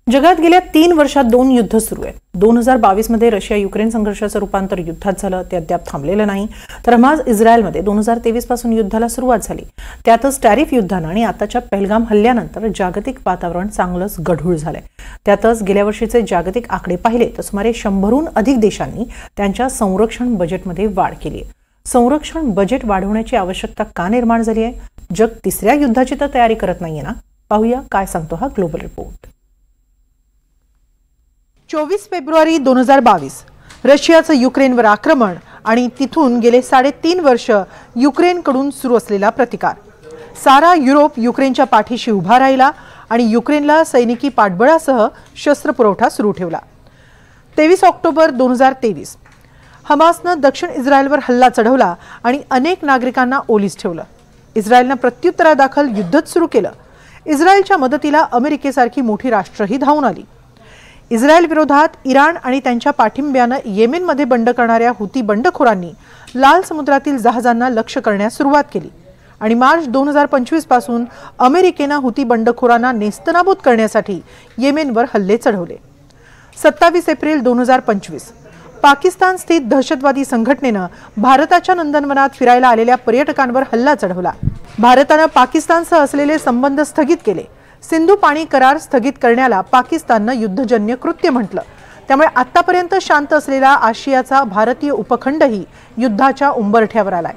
जगात गेल्या 3 वर्षात 2 युद्ध सुरू आहेत। 2022 मध्ये रशिया युक्रेन संघर्षाचं रूपांतर युद्धात झालं, ते अद्याप थांबलेलं नाही। तर हमास इस्रायलमध्ये 2023 पासून युद्धाला सुरुवात झाली। त्यातच टॅरिफ युद्धानं आणि आताच्या पहलगाम हल्ल्यानंतर जागतिक वातावरण चांगलंच गढूळ झालंय। त्यातच गेल्या वर्षीचे जागतिक आकडे पाहिले तर सुमारे 100हून अधिक देशांनी त्यांच्या संरक्षण बजेटमध्ये वाढ केली आहे। संरक्षण बजेट वाढवण्याची आवश्यकता का निर्माण झाली आहे? जग तिसऱ्या युद्धाची तर तयारी करत नाहीये ना? पाहूया काय सांगतो हा ग्लोबल रिपोर्ट। 24 फेब्रुवारी 2022 रशियाचं युक्रेनवर आक्रमण आणि तिथून गेले 3.5 वर्ष युक्रेनकडून सुरू असलेला प्रतिकार। सारा युरोप युक्रेनच्या पाठीशी उभा राहिला आणि युक्रेनला सैनिकी पाठबळासह शस्त्र पुरवठा सुरू ठेवला। 23 ऑक्टोबर 2023 हमासनं दक्षिण इस्रायलवर हल्ला चढवला आणि अनेक नागरिकांना ओलीस ठेवलं। इस्रायलनं प्रत्युत्तरादाखल युद्धच सुरू केलं। इस्रायलच्या मदतीला अमेरिकेसारखी मोठी राष्ट्रही धावून आली। इस्रायल विरोधात इराण आणि त्यांच्या पाठिंब्यानं येमेनमध्ये बंड करणाऱ्या हुती बंडखोरांनी लाल समुद्रातील जहाजांना लक्ष्य करण्यास सुरुवात केली आणि मार्च 2025 पासून अमेरिकेनं हुती बंडखोरांना नेस्तनाबूत करण्यासाठी येमेनवर हल्ले चढवले। 27 एप्रिल 2025 पाकिस्तान स्थित दहशतवादी संघटनेनं भारताच्या नंदनवनात फिरायला आलेल्या पर्यटकांवर हल्ला चढवला। भारतानं पाकिस्तानसह असलेले संबंध स्थगित केले। सिंधू पाणी करार स्थगित करण्याला पाकिस्ताननं युद्धजन्य कृत्य म्हटलं। त्यामुळे आतापर्यंत शांत असलेला आशियाचा भारतीय उपखंडही युद्धाच्या उंबरठ्यावर आलाय।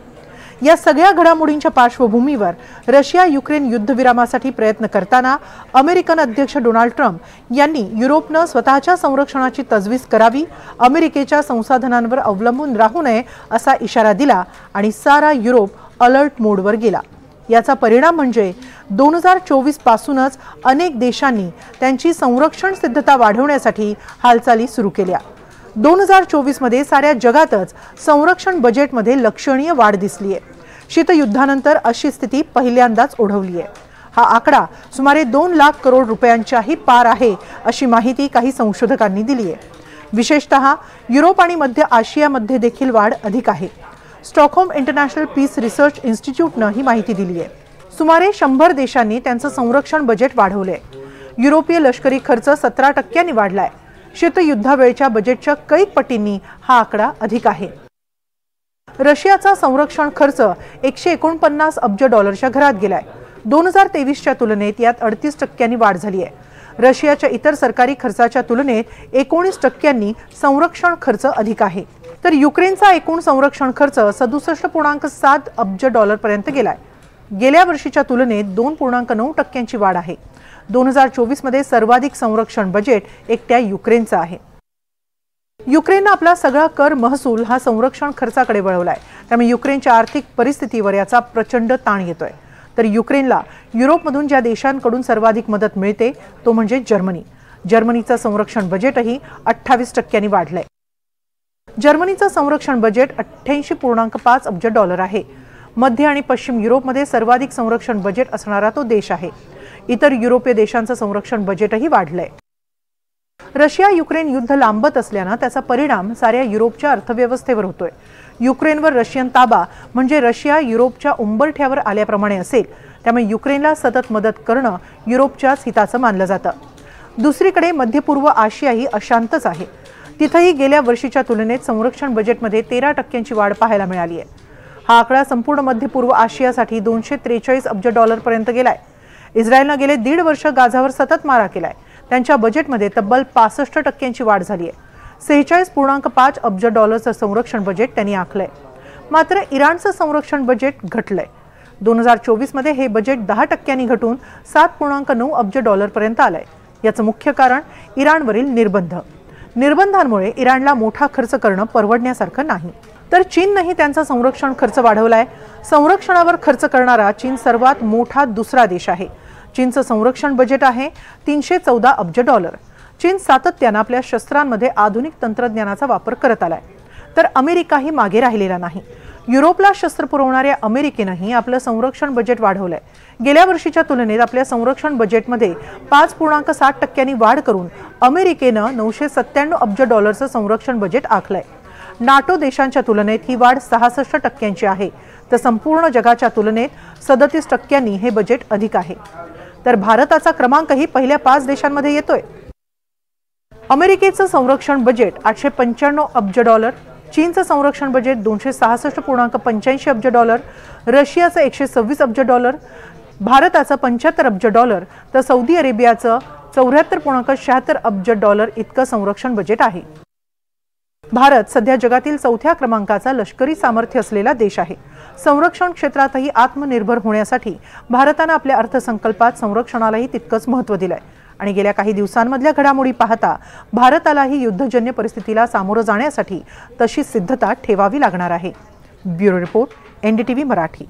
या सगळ्या घडामोडींच्या पार्श्वभूमीवर रशिया युक्रेन युद्धविरामासाठी प्रयत्न करताना अमेरिकन अध्यक्ष डोनाल्ड ट्रम्प यांनी युरोपनं स्वतःच्या संरक्षणाची तजवीज करावी, अमेरिकेच्या संसाधनांवर अवलंबून राहू नये असा इशारा दिला आणि सारा युरोप अलर्ट मोडवर गेला। याचा परिणाम म्हणजे 2024 पासूनच अनेक देशांनी त्यांची संरक्षण सिद्धता वाढवण्यासाठी हालचाली सुरू केल्या। 2024 मध्ये साऱ्या जगातच संरक्षण बजेटमध्ये लक्षणीय वाढ दिसली आहे। शीतयुद्धानंतर अशी स्थिती पहिल्यांदाच ओढवली आहे। हा आकडा सुमारे 2 लाख करोड रुपयांच्याही पार आहे अशी माहिती काही संशोधकांनी दिली आहे। विशेषतः युरोप आणि मध्य आशियामध्ये देखील वाढ अधिक आहे। स्टॉकहोम इंटरनॅशनल पीस रिसर्च इन्स्टिट्यूटनं ही माहिती दिली आहे। सुमारे 100 देशांनी त्यांचं संरक्षण बजेट वाढवले। युरोपीय लष्करी खर्च 17% वाढलाय। शीतयुद्धावेळच्या बजेटच्या कैक पटींनी हा आकडा अधिक आहे। रशियाचा संरक्षण खर्च 149 अब्ज डॉलरच्या घरात गेलाय। 2023च्या तुलनेत यात 38% वाढ झाली आहे। रशियाच्या इतर सरकारी खर्चाच्या तुलनेत 19% संरक्षण खर्च अधिक आहे। तर युक्रेनचा एकूण संरक्षण खर्च 67.7 अब्ज डॉलर पर्यंत गेलाय। गेल्या वर्षीच्या तुलनेत 2.9% वाढ आहे। 2024 मध्ये सर्वाधिक संरक्षण बजेट एकट्या युक्रेनचं आहे। युक्रेननं आपला सगळा कर महसूल हा संरक्षण खर्चाकडे वळवलाय। त्यामुळे युक्रेनच्या आर्थिक परिस्थितीवर याचा प्रचंड ताण येतोय। तर युक्रेनला युरोपमधून ज्या देशांकडून सर्वाधिक मदत मिळते तो म्हणजे जर्मनी। जर्मनीचं संरक्षण बजेटही 28% वाढलंय। जर्मनीचं संरक्षण बजेट 88.5 अब्ज डॉलर आहे। मध्य आणि पश्चिम युरोपमध्ये सर्वाधिक संरक्षण बजेट असणारा तो देश आहे। इतर युरोपीय देशांचं संरक्षण बजेटही वाढलंय। रशिया युक्रेन युद्ध लांबत असल्यानं त्याचा परिणाम साऱ्या युरोपच्या अर्थव्यवस्थेवर होतोय। युक्रेनवर रशियन ताबा म्हणजे रशिया युरोपच्या उंबरठ्यावर आल्याप्रमाणे असेल। त्यामुळे युक्रेनला सतत मदत करणं युरोपच्याच हिताचं मानलं जातं। दुसरीकडे मध्य पूर्व आशियाही अशांतच आहे। तिथेही गेल्या वर्षीच्या तुलनेत संरक्षण बजेटमध्ये 13% वाढ पाहायला मिळाली आहे। हा आकडा संपूर्ण मध्य पूर्व आशियासाठी 243 अब्ज डॉलर पर्यंत गेलाय। इस्रायलनं गेले 1.5 वर्ष गाझावर सतत मारा केलाय। त्यांच्या बजेटमध्ये तब्बल 65% वाढ झाली आहे। 46.5 अब्ज डॉलरचं संरक्षण बजेट त्यांनी आखलंय। मात्र इराणचं संरक्षण बजेट घटलंय। 2024 मध्ये हे बजेट 10% घटून 7.9 अब्ज डॉलर पर्यंत आलंय। याचं मुख्य कारण इराणवरील निर्बंध। निर्बंधांमुळे इराणला मोठा खर्च करणं परवडण्यासारखं नाही। तर चीननेही त्यांचा संरक्षण खर्च वाढवलाय। संरक्षणावर खर्च करणारा चीन सर्वात मोठा दुसरा देश आहे। चीनचं संरक्षण बजेट आहे 314 अब्ज डॉलर। चीन सातत्यानं आपल्या शस्त्रांमध्ये आधुनिक तंत्रज्ञानाचा वापर करत आलाय। तर अमेरिकाही मागे राहिलेला नाही। युरोपला शस्त्र पुरवणाऱ्या अमेरिकेनंही आपलं संरक्षण बजेट वाढवलंय। गेल्या वर्षीच्या तुलनेत आपल्या संरक्षण बजेटमध्ये 5.7% वाढ करून अमेरिकेनं 997 अब्ज डॉलरचं संरक्षण बजेट आखलंय। नाटो देशांच्या तुलनेत ही वाढ 66% आहे। तर संपूर्ण जगाच्या तुलनेत 37% हे बजेट अधिक आहे। तर भारताचा क्रमांकही पहिल्या 5 देशांमध्ये येतोय। अमेरिकेचं संरक्षण बजेट 895 अब्ज डॉलर, चीनचं संरक्षण बजेट 266.85 अब्ज डॉलर, रशियाचं 126 अब्ज डॉलर, भारताचं 75 अब्ज डॉलर तर सौदी अरेबियाचं 74.76 अब्ज डॉलर इतकं संरक्षण बजेट आहे। भारत सध्या जगातील 4थ्या क्रमांकाचा लष्करी सामर्थ्य असलेला देश आहे। संरक्षण क्षेत्रातही आत्मनिर्भर होण्यासाठी भारताने आपल्या अर्थसंकल्पात संरक्षणालाही तितकंच महत्त्व दिलंय आणि गेल्या काही दिवसांमधल्या घडामोडी पाहता भारतालाही युद्धजन्य परिस्थितीला सामोरं जाण्यासाठी तशी सिद्धता ठेवावी लागणार आहे। Bureau report, NDTV Marathi.